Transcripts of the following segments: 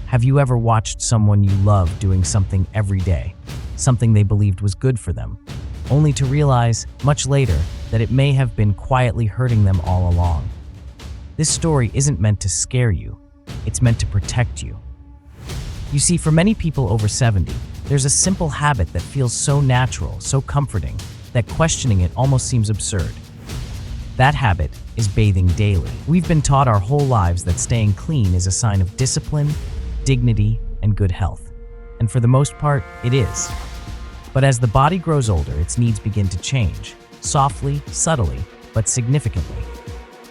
Have you ever watched someone you love doing something every day, something they believed was good for them, only to realize, much later, that it may have been quietly hurting them all along? This story isn't meant to scare you, it's meant to protect you. You see, for many people over 70, there's a simple habit that feels so natural, so comforting, that questioning it almost seems absurd. That habit is bathing daily. We've been taught our whole lives that staying clean is a sign of discipline, dignity, and good health. And for the most part, it is. But as the body grows older, its needs begin to change, softly, subtly, but significantly.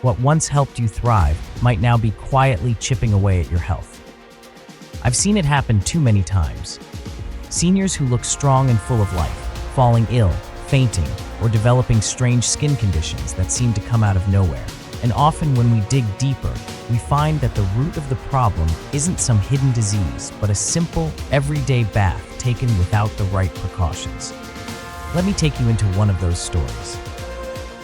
What once helped you thrive might now be quietly chipping away at your health. I've seen it happen too many times. Seniors who look strong and full of life, falling ill, fainting, or developing strange skin conditions that seem to come out of nowhere. And often when we dig deeper, we find that the root of the problem isn't some hidden disease, but a simple, everyday bath taken without the right precautions. Let me take you into one of those stories.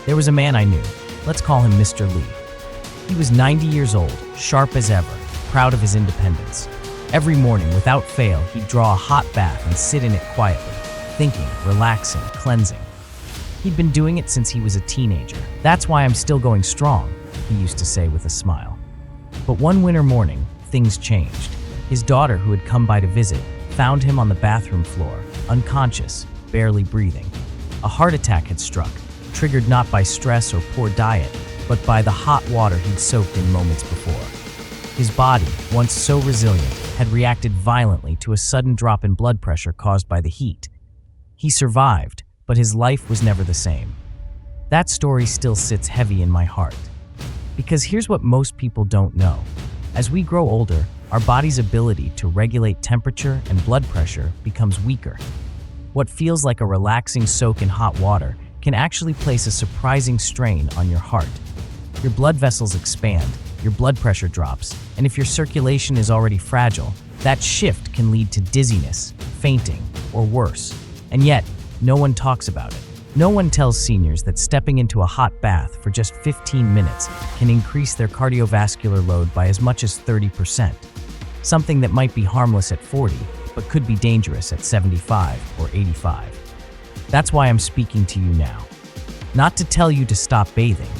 There was a man I knew. Let's call him Mr. Lee. He was 90 years old, sharp as ever, proud of his independence. Every morning, without fail, he'd draw a hot bath and sit in it quietly, thinking, relaxing, cleansing. He'd been doing it since he was a teenager. "That's why I'm still going strong," he used to say with a smile. But one winter morning, things changed. His daughter, who had come by to visit, found him on the bathroom floor, unconscious, barely breathing. A heart attack had struck, triggered not by stress or poor diet, but by the hot water he'd soaked in moments before. His body, once so resilient, had reacted violently to a sudden drop in blood pressure caused by the heat. He survived, but his life was never the same. That story still sits heavy in my heart. Because here's what most people don't know. As we grow older, our body's ability to regulate temperature and blood pressure becomes weaker. What feels like a relaxing soak in hot water can actually place a surprising strain on your heart. Your blood vessels expand, your blood pressure drops, and if your circulation is already fragile, that shift can lead to dizziness, fainting, or worse. And yet, no one talks about it. No one tells seniors that stepping into a hot bath for just 15 minutes can increase their cardiovascular load by as much as 30%. Something that might be harmless at 40, but could be dangerous at 75 or 85. That's why I'm speaking to you now. Not to tell you to stop bathing,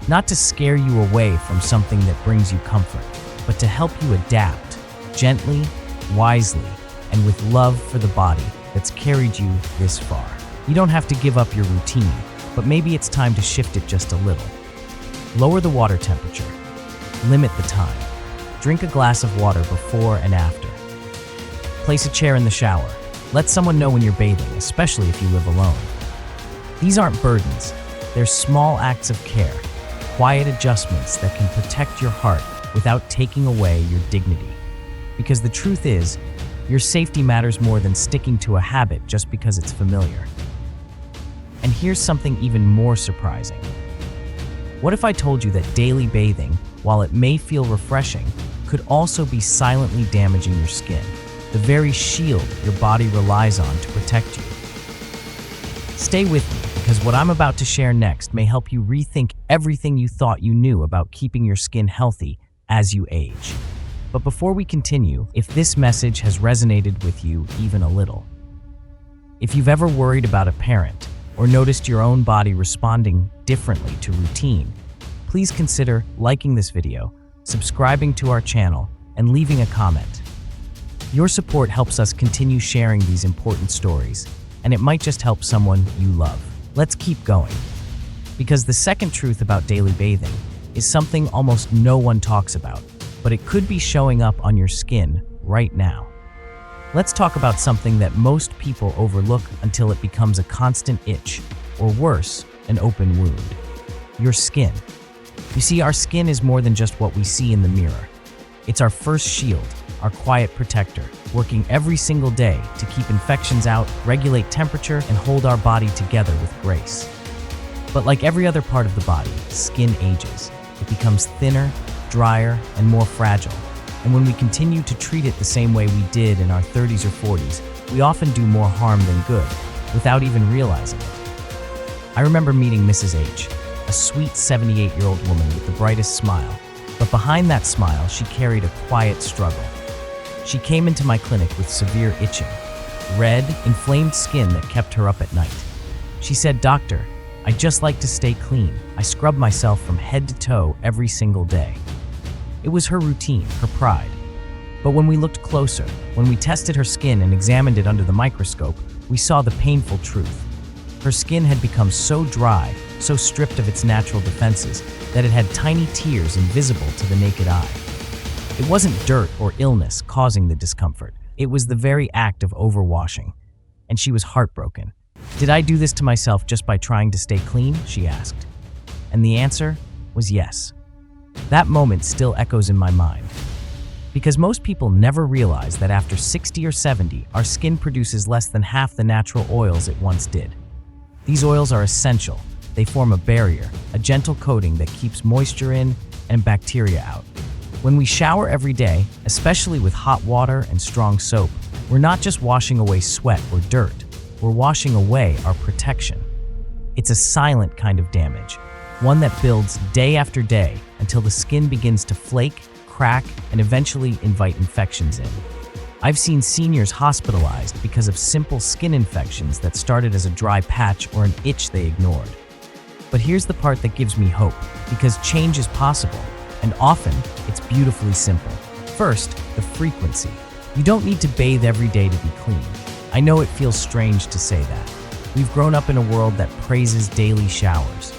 not to scare you away from something that brings you comfort, but to help you adapt, gently, wisely, and with love for the body that's carried you this far. You don't have to give up your routine, but maybe it's time to shift it just a little. Lower the water temperature. Limit the time. Drink a glass of water before and after. Place a chair in the shower. Let someone know when you're bathing, especially if you live alone. These aren't burdens. They're small acts of care, quiet adjustments that can protect your heart without taking away your dignity. Because the truth is, your safety matters more than sticking to a habit just because it's familiar. And here's something even more surprising. What if I told you that daily bathing, while it may feel refreshing, could also be silently damaging your skin, the very shield your body relies on to protect you? Stay with me, because what I'm about to share next may help you rethink everything you thought you knew about keeping your skin healthy as you age. But before we continue, if this message has resonated with you even a little, if you've ever worried about a parent or noticed your own body responding differently to routine, please consider liking this video, subscribing to our channel, and leaving a comment. Your support helps us continue sharing these important stories, and it might just help someone you love. Let's keep going. Because the second truth about daily bathing is something almost no one talks about, but it could be showing up on your skin right now. Let's talk about something that most people overlook until it becomes a constant itch, or worse, an open wound. Your skin. You see, our skin is more than just what we see in the mirror. It's our first shield, our quiet protector, working every single day to keep infections out, regulate temperature, and hold our body together with grace. But like every other part of the body, skin ages. It becomes thinner, drier, and more fragile. And when we continue to treat it the same way we did in our 30s or 40s, we often do more harm than good, without even realizing it. I remember meeting Mrs. H, a sweet 78-year-old woman with the brightest smile. But behind that smile, she carried a quiet struggle. She came into my clinic with severe itching, red, inflamed skin that kept her up at night. She said, "Doctor, I just like to stay clean. I scrub myself from head to toe every single day." It was her routine, her pride. But when we looked closer, when we tested her skin and examined it under the microscope, we saw the painful truth. Her skin had become so dry, so stripped of its natural defenses, that it had tiny tears invisible to the naked eye. It wasn't dirt or illness causing the discomfort. It was the very act of overwashing. And she was heartbroken. "Did I do this to myself just by trying to stay clean?" she asked. And the answer was yes. That moment still echoes in my mind. Because most people never realize that after 60 or 70, our skin produces less than half the natural oils it once did. These oils are essential. They form a barrier, a gentle coating that keeps moisture in and bacteria out. When we shower every day, especially with hot water and strong soap, we're not just washing away sweat or dirt, we're washing away our protection. It's a silent kind of damage, one that builds day after day until the skin begins to flake, crack, and eventually invite infections in. I've seen seniors hospitalized because of simple skin infections that started as a dry patch or an itch they ignored. But here's the part that gives me hope, because change is possible, and often it's beautifully simple. First, the frequency. You don't need to bathe every day to be clean. I know it feels strange to say that. We've grown up in a world that praises daily showers.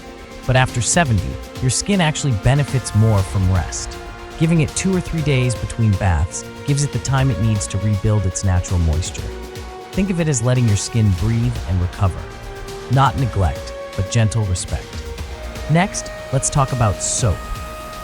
But after 70, your skin actually benefits more from rest. Giving it 2 or 3 days between baths gives it the time it needs to rebuild its natural moisture. Think of it as letting your skin breathe and recover. Not neglect, but gentle respect. Next, let's talk about soap.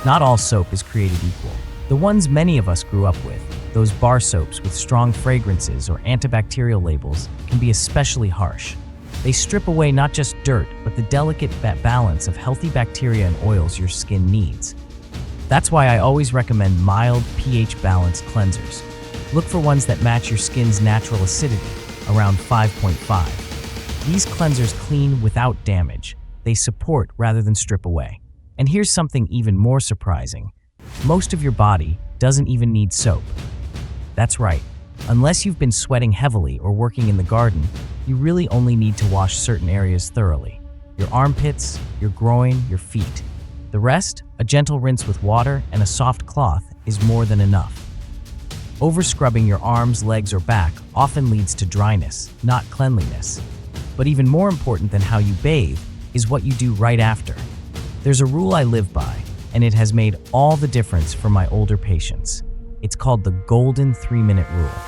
Not all soap is created equal. The ones many of us grew up with, those bar soaps with strong fragrances or antibacterial labels, can be especially harsh. They strip away not just dirt, but the delicate balance of healthy bacteria and oils your skin needs. That's why I always recommend mild, pH-balanced cleansers. Look for ones that match your skin's natural acidity, around 5.5. These cleansers clean without damage. They support rather than strip away. And here's something even more surprising. Most of your body doesn't even need soap. That's right. Unless you've been sweating heavily or working in the garden, you really only need to wash certain areas thoroughly. Your armpits, your groin, your feet. The rest, a gentle rinse with water and a soft cloth, is more than enough. Over-scrubbing your arms, legs, or back often leads to dryness, not cleanliness. But even more important than how you bathe is what you do right after. There's a rule I live by, and it has made all the difference for my older patients. It's called the golden 3-minute rule.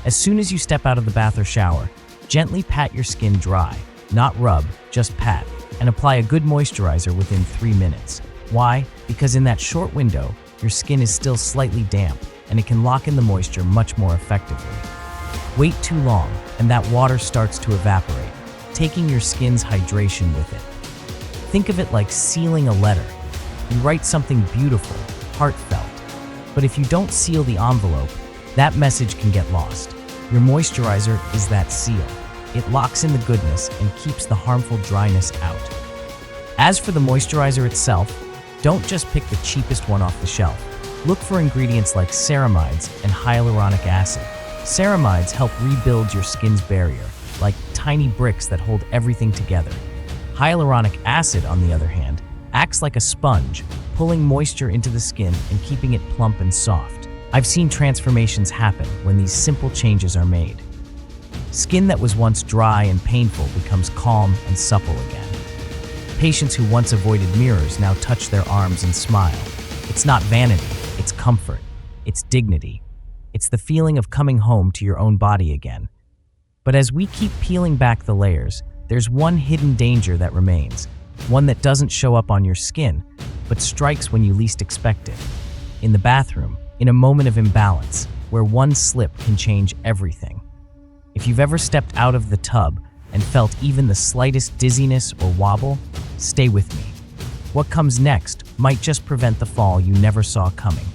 As soon as you step out of the bath or shower, gently pat your skin dry, not rub, just pat, and apply a good moisturizer within 3 minutes. Why? Because in that short window, your skin is still slightly damp, and it can lock in the moisture much more effectively. Wait too long, and that water starts to evaporate, taking your skin's hydration with it. Think of it like sealing a letter. You write something beautiful, heartfelt, but if you don't seal the envelope, that message can get lost. Your moisturizer is that seal. It locks in the goodness and keeps the harmful dryness out. As for the moisturizer itself, don't just pick the cheapest one off the shelf. Look for ingredients like ceramides and hyaluronic acid. Ceramides help rebuild your skin's barrier, like tiny bricks that hold everything together. Hyaluronic acid, on the other hand, acts like a sponge, pulling moisture into the skin and keeping it plump and soft. I've seen transformations happen when these simple changes are made. Skin that was once dry and painful becomes calm and supple again. Patients who once avoided mirrors now touch their arms and smile. It's not vanity, it's comfort, it's dignity. It's the feeling of coming home to your own body again. But as we keep peeling back the layers, there's one hidden danger that remains, one that doesn't show up on your skin, but strikes when you least expect it. In the bathroom, in a moment of imbalance, where one slip can change everything. If you've ever stepped out of the tub and felt even the slightest dizziness or wobble, stay with me. What comes next might just prevent the fall you never saw coming.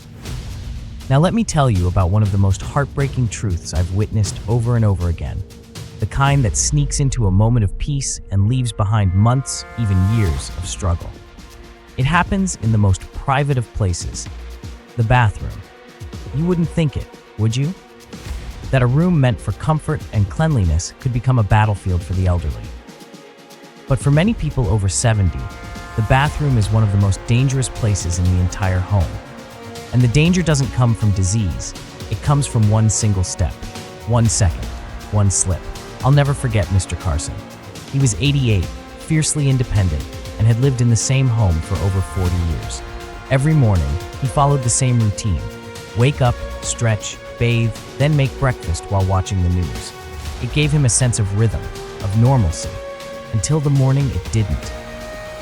Now let me tell you about one of the most heartbreaking truths I've witnessed over and over again. The kind that sneaks into a moment of peace and leaves behind months, even years of struggle. It happens in the most private of places, the bathroom. You wouldn't think it, would you? That a room meant for comfort and cleanliness could become a battlefield for the elderly. But for many people over 70, the bathroom is one of the most dangerous places in the entire home. And the danger doesn't come from disease, it comes from one single step, 1 second, one slip. I'll never forget Mr. Carson. He was 88, fiercely independent, and had lived in the same home for over 40 years. Every morning, he followed the same routine. Wake up, stretch, bathe, then make breakfast while watching the news. It gave him a sense of rhythm, of normalcy. Until the morning it didn't.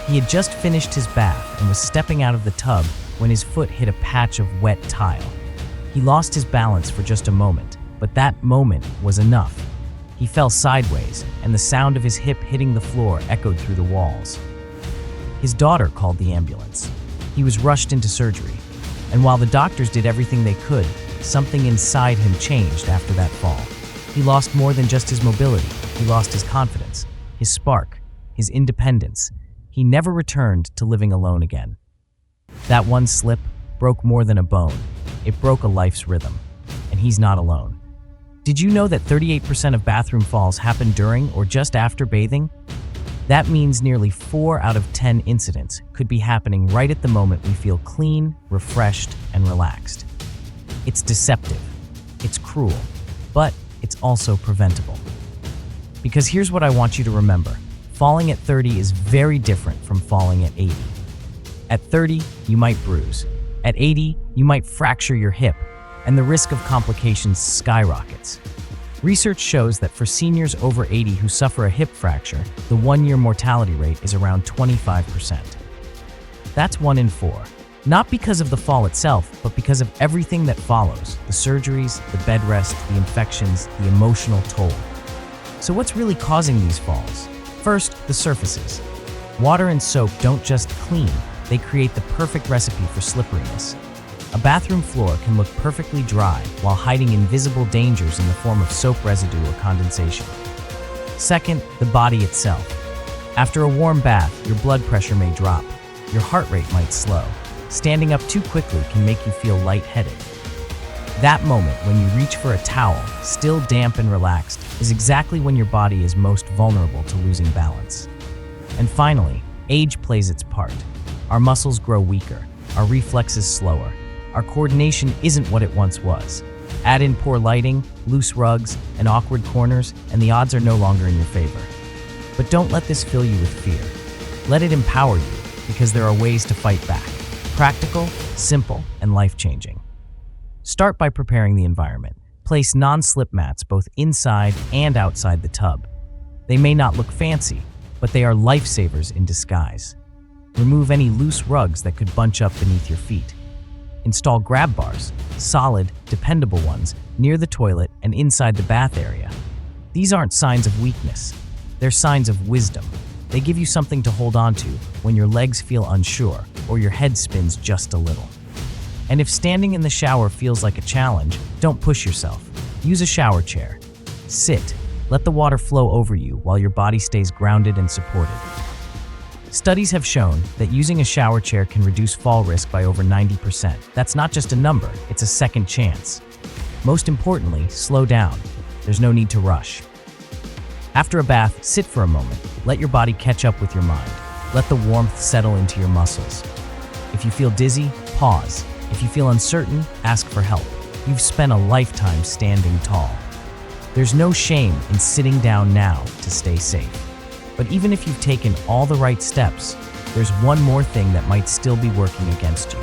He had just finished his bath and was stepping out of the tub when his foot hit a patch of wet tile. He lost his balance for just a moment, but that moment was enough. He fell sideways, and the sound of his hip hitting the floor echoed through the walls. His daughter called the ambulance. He was rushed into surgery, and while the doctors did everything they could, something inside him changed after that fall. He lost more than just his mobility. He lost his confidence, his spark, his independence. He never returned to living alone again. That one slip broke more than a bone. It broke a life's rhythm. And he's not alone. Did you know that 38% of bathroom falls happen during or just after bathing? That means nearly 4 out of 10 incidents could be happening right at the moment we feel clean, refreshed, and relaxed. It's deceptive. It's cruel. But it's also preventable. Because here's what I want you to remember. Falling at 30 is very different from falling at 80. At 30, you might bruise. At 80, you might fracture your hip, and the risk of complications skyrockets. Research shows that for seniors over 80 who suffer a hip fracture, the 1-year mortality rate is around 25%. That's 1 in 4. Not because of the fall itself, but because of everything that follows: the surgeries, the bed rest, the infections, the emotional toll. So what's really causing these falls? First, the surfaces. Water and soap don't just clean, they create the perfect recipe for slipperiness. A bathroom floor can look perfectly dry while hiding invisible dangers in the form of soap residue or condensation. Second, the body itself. After a warm bath, your blood pressure may drop. Your heart rate might slow. Standing up too quickly can make you feel lightheaded. That moment when you reach for a towel, still damp and relaxed, is exactly when your body is most vulnerable to losing balance. And finally, age plays its part. Our muscles grow weaker, our reflexes slower, our coordination isn't what it once was. Add in poor lighting, loose rugs, and awkward corners, and the odds are no longer in your favor. But don't let this fill you with fear. Let it empower you, because there are ways to fight back. Practical, simple, and life-changing. Start by preparing the environment. Place non-slip mats both inside and outside the tub. They may not look fancy, but they are lifesavers in disguise. Remove any loose rugs that could bunch up beneath your feet. Install grab bars, solid, dependable ones, near the toilet and inside the bath area. These aren't signs of weakness. They're signs of wisdom. They give you something to hold on to when your legs feel unsure or your head spins just a little. And if standing in the shower feels like a challenge, don't push yourself. Use a shower chair. Sit. Let the water flow over you while your body stays grounded and supported. Studies have shown that using a shower chair can reduce fall risk by over 90%. That's not just a number, it's a second chance. Most importantly, slow down. There's no need to rush. After a bath, sit for a moment. Let your body catch up with your mind. Let the warmth settle into your muscles. If you feel dizzy, pause. If you feel uncertain, ask for help. You've spent a lifetime standing tall. There's no shame in sitting down now to stay safe. But even if you've taken all the right steps, there's one more thing that might still be working against you.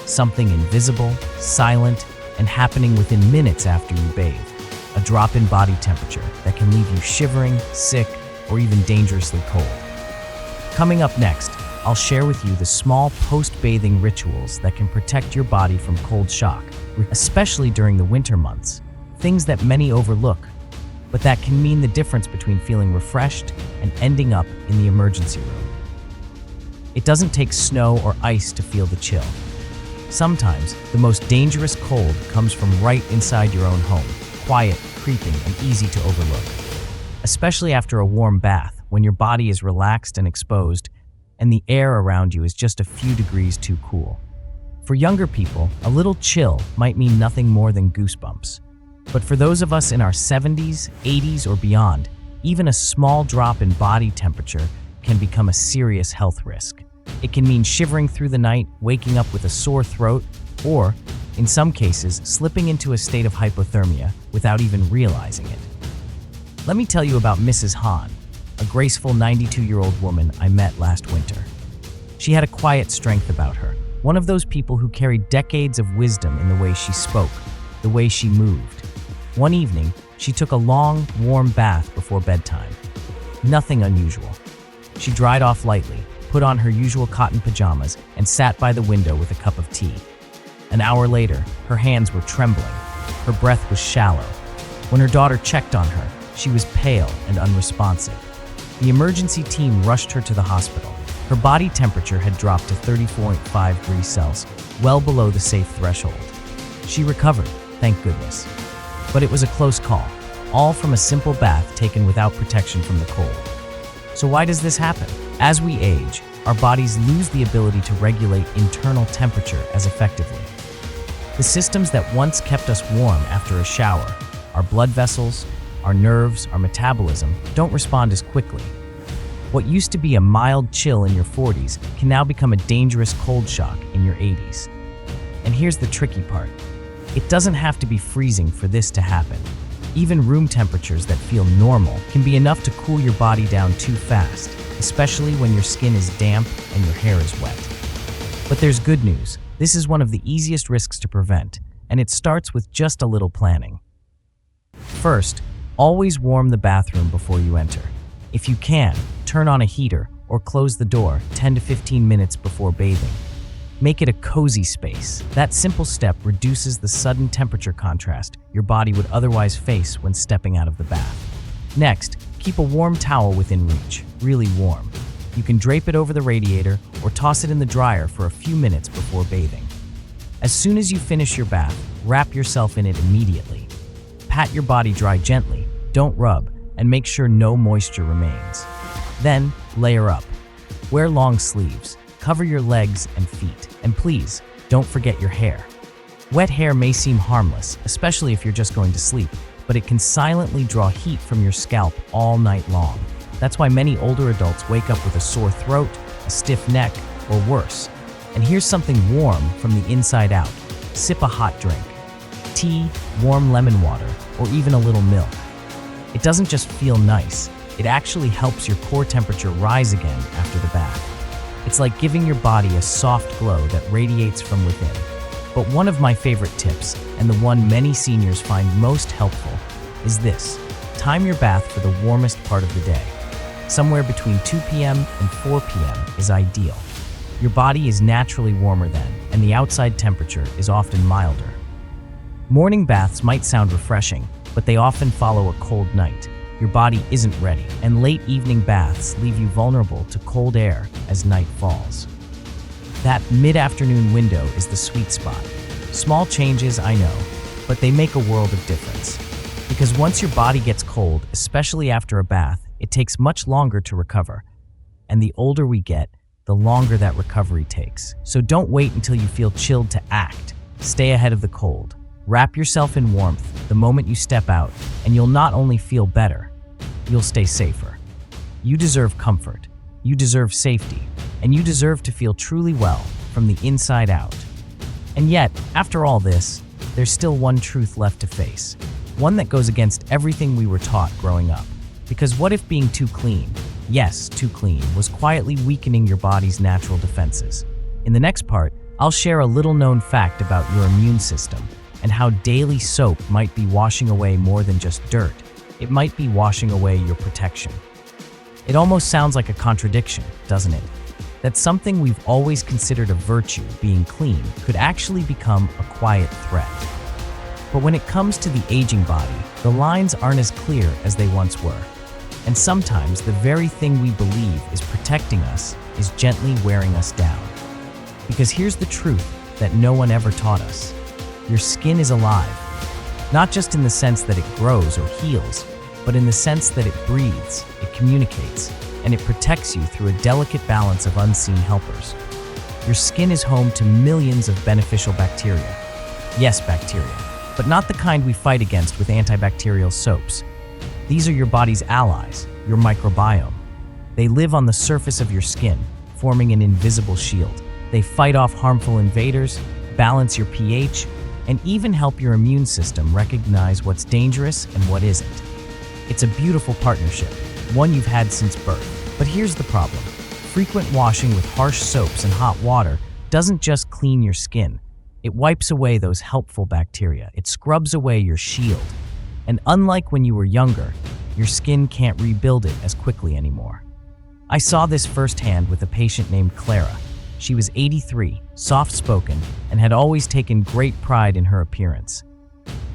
Something invisible, silent, and happening within minutes after you bathe. A drop in body temperature that can leave you shivering, sick, or even dangerously cold. Coming up next, I'll share with you the small post-bathing rituals that can protect your body from cold shock, especially during the winter months. Things that many overlook, but that can mean the difference between feeling refreshed and ending up in the emergency room. It doesn't take snow or ice to feel the chill. Sometimes, the most dangerous cold comes from right inside your own home, quiet, creeping, and easy to overlook. Especially after a warm bath, when your body is relaxed and exposed, and the air around you is just a few degrees too cool. For younger people, a little chill might mean nothing more than goosebumps. But for those of us in our 70s, 80s, or beyond, even a small drop in body temperature can become a serious health risk. It can mean shivering through the night, waking up with a sore throat, or, in some cases, slipping into a state of hypothermia without even realizing it. Let me tell you about Mrs. Han, a graceful 92-year-old woman I met last winter. She had a quiet strength about her, one of those people who carried decades of wisdom in the way she spoke, the way she moved. One evening, she took a long, warm bath before bedtime. Nothing unusual. She dried off lightly, put on her usual cotton pajamas, and sat by the window with a cup of tea. An hour later, her hands were trembling. Her breath was shallow. When her daughter checked on her, she was pale and unresponsive. The emergency team rushed her to the hospital. Her body temperature had dropped to 34.5 degrees Celsius, well below the safe threshold. She recovered, thank goodness. But it was a close call, all from a simple bath taken without protection from the cold. So why does this happen? As we age, our bodies lose the ability to regulate internal temperature as effectively. The systems that once kept us warm after a shower, our blood vessels, our nerves, our metabolism, don't respond as quickly. What used to be a mild chill in your 40s can now become a dangerous cold shock in your 80s. And here's the tricky part. It doesn't have to be freezing for this to happen. Even room temperatures that feel normal can be enough to cool your body down too fast, especially when your skin is damp and your hair is wet. But there's good news. This is one of the easiest risks to prevent, and it starts with just a little planning. First, always warm the bathroom before you enter. If you can, turn on a heater or close the door 10 to 15 minutes before bathing. Make it a cozy space. That simple step reduces the sudden temperature contrast your body would otherwise face when stepping out of the bath. Next, keep a warm towel within reach, really warm. You can drape it over the radiator or toss it in the dryer for a few minutes before bathing. As soon as you finish your bath, wrap yourself in it immediately. Pat your body dry gently, don't rub, and make sure no moisture remains. Then, layer up. Wear long sleeves, cover your legs and feet, and please, don't forget your hair. Wet hair may seem harmless, especially if you're just going to sleep, but it can silently draw heat from your scalp all night long. That's why many older adults wake up with a sore throat, a stiff neck, or worse. And here's something warm from the inside out. Sip a hot drink. Tea, warm lemon water, or even a little milk. It doesn't just feel nice, it actually helps your core temperature rise again after the bath. It's like giving your body a soft glow that radiates from within. But one of my favorite tips, and the one many seniors find most helpful, is this. Time your bath for the warmest part of the day. Somewhere between 2 p.m. and 4 p.m. is ideal. Your body is naturally warmer then, and the outside temperature is often milder. Morning baths might sound refreshing, but they often follow a cold night. Your body isn't ready, and late evening baths leave you vulnerable to cold air as night falls. That mid-afternoon window is the sweet spot. Small changes, I know, but they make a world of difference. Because once your body gets cold, especially after a bath, it takes much longer to recover. And the older we get, the longer that recovery takes. So don't wait until you feel chilled to act. Stay ahead of the cold. Wrap yourself in warmth the moment you step out, and you'll not only feel better, you'll stay safer. You deserve comfort, you deserve safety, and you deserve to feel truly well from the inside out. And yet, after all this, there's still one truth left to face. One that goes against everything we were taught growing up. Because what if being too clean, yes, too clean, was quietly weakening your body's natural defenses? In the next part, I'll share a little-known fact about your immune system and how daily soap might be washing away more than just dirt. It might be washing away your protection. It almost sounds like a contradiction, doesn't it? That something we've always considered a virtue, being clean, could actually become a quiet threat. But when it comes to the aging body, the lines aren't as clear as they once were. And sometimes the very thing we believe is protecting us is gently wearing us down. Because here's the truth that no one ever taught us. Your skin is alive, not just in the sense that it grows or heals, but in the sense that it breathes, it communicates, and it protects you through a delicate balance of unseen helpers. Your skin is home to millions of beneficial bacteria. Yes, bacteria, but not the kind we fight against with antibacterial soaps. These are your body's allies, your microbiome. They live on the surface of your skin, forming an invisible shield. They fight off harmful invaders, balance your pH, and even help your immune system recognize what's dangerous and what isn't. It's a beautiful partnership, one you've had since birth. But here's the problem. Frequent washing with harsh soaps and hot water doesn't just clean your skin. It wipes away those helpful bacteria. It scrubs away your shield. And unlike when you were younger, your skin can't rebuild it as quickly anymore. I saw this firsthand with a patient named Clara. She was 83, soft-spoken, and had always taken great pride in her appearance.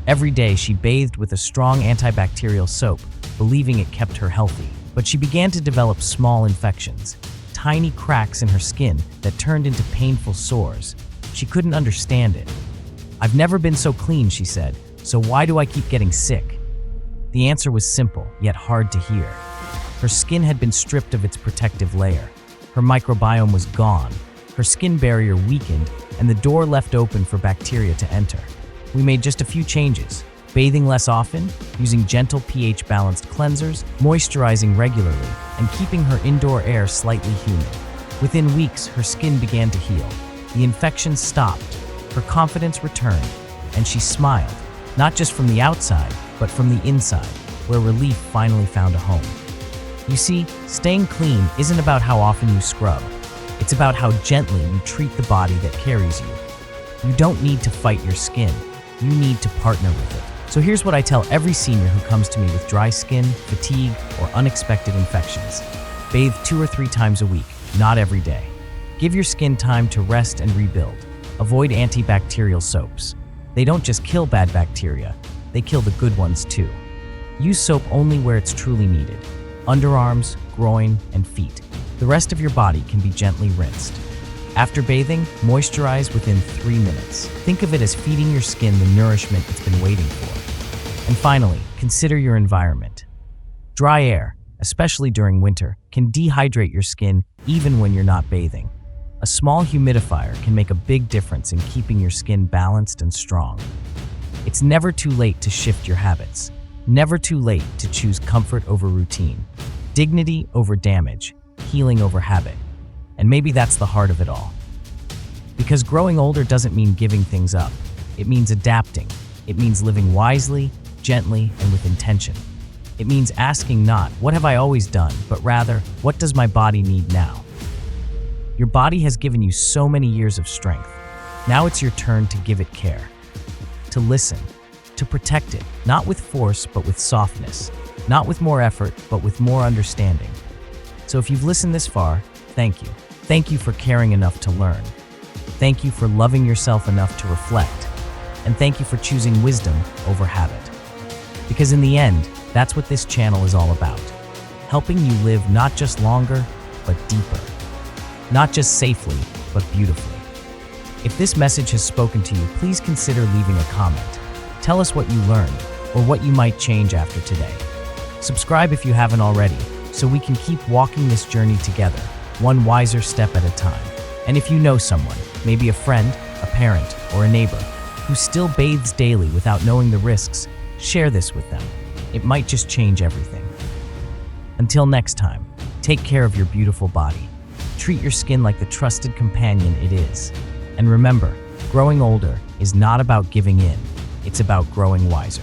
Every day she bathed with a strong antibacterial soap, believing it kept her healthy. But she began to develop small infections, tiny cracks in her skin that turned into painful sores. She couldn't understand it. "I've never been so clean," she said, "so why do I keep getting sick?" The answer was simple, yet hard to hear. Her skin had been stripped of its protective layer. Her microbiome was gone. Her skin barrier weakened, and the door left open for bacteria to enter. We made just a few changes: bathing less often, using gentle pH-balanced cleansers, moisturizing regularly, and keeping her indoor air slightly humid. Within weeks, her skin began to heal. The infection stopped, her confidence returned, and she smiled, not just from the outside, but from the inside, where relief finally found a home. You see, staying clean isn't about how often you scrub. It's about how gently you treat the body that carries you. You don't need to fight your skin. You need to partner with it. So here's what I tell every senior who comes to me with dry skin, fatigue, or unexpected infections. Bathe 2 or 3 times a week, not every day. Give your skin time to rest and rebuild. Avoid antibacterial soaps. They don't just kill bad bacteria, they kill the good ones too. Use soap only where it's truly needed. Underarms, groin, and feet. The rest of your body can be gently rinsed. After bathing, moisturize within 3 minutes. Think of it as feeding your skin the nourishment it's been waiting for. And finally, consider your environment. Dry air, especially during winter, can dehydrate your skin even when you're not bathing. A small humidifier can make a big difference in keeping your skin balanced and strong. It's never too late to shift your habits. Never too late to choose comfort over routine, dignity over damage, healing over habit. And maybe that's the heart of it all. Because growing older doesn't mean giving things up. It means adapting. It means living wisely, gently, and with intention. It means asking not, "What have I always done?" but rather, "What does my body need now?" Your body has given you so many years of strength. Now it's your turn to give it care, to listen, to protect it, not with force, but with softness, not with more effort, but with more understanding. So if you've listened this far, thank you. Thank you for caring enough to learn. Thank you for loving yourself enough to reflect. And thank you for choosing wisdom over habit. Because in the end, that's what this channel is all about. Helping you live not just longer, but deeper. Not just safely, but beautifully. If this message has spoken to you, please consider leaving a comment. Tell us what you learned, or what you might change after today. Subscribe if you haven't already, so we can keep walking this journey together, one wiser step at a time. And if you know someone, maybe a friend, a parent, or a neighbor, who still bathes daily without knowing the risks, share this with them. It might just change everything. Until next time, take care of your beautiful body. Treat your skin like the trusted companion it is. And remember, growing older is not about giving in, it's about growing wiser.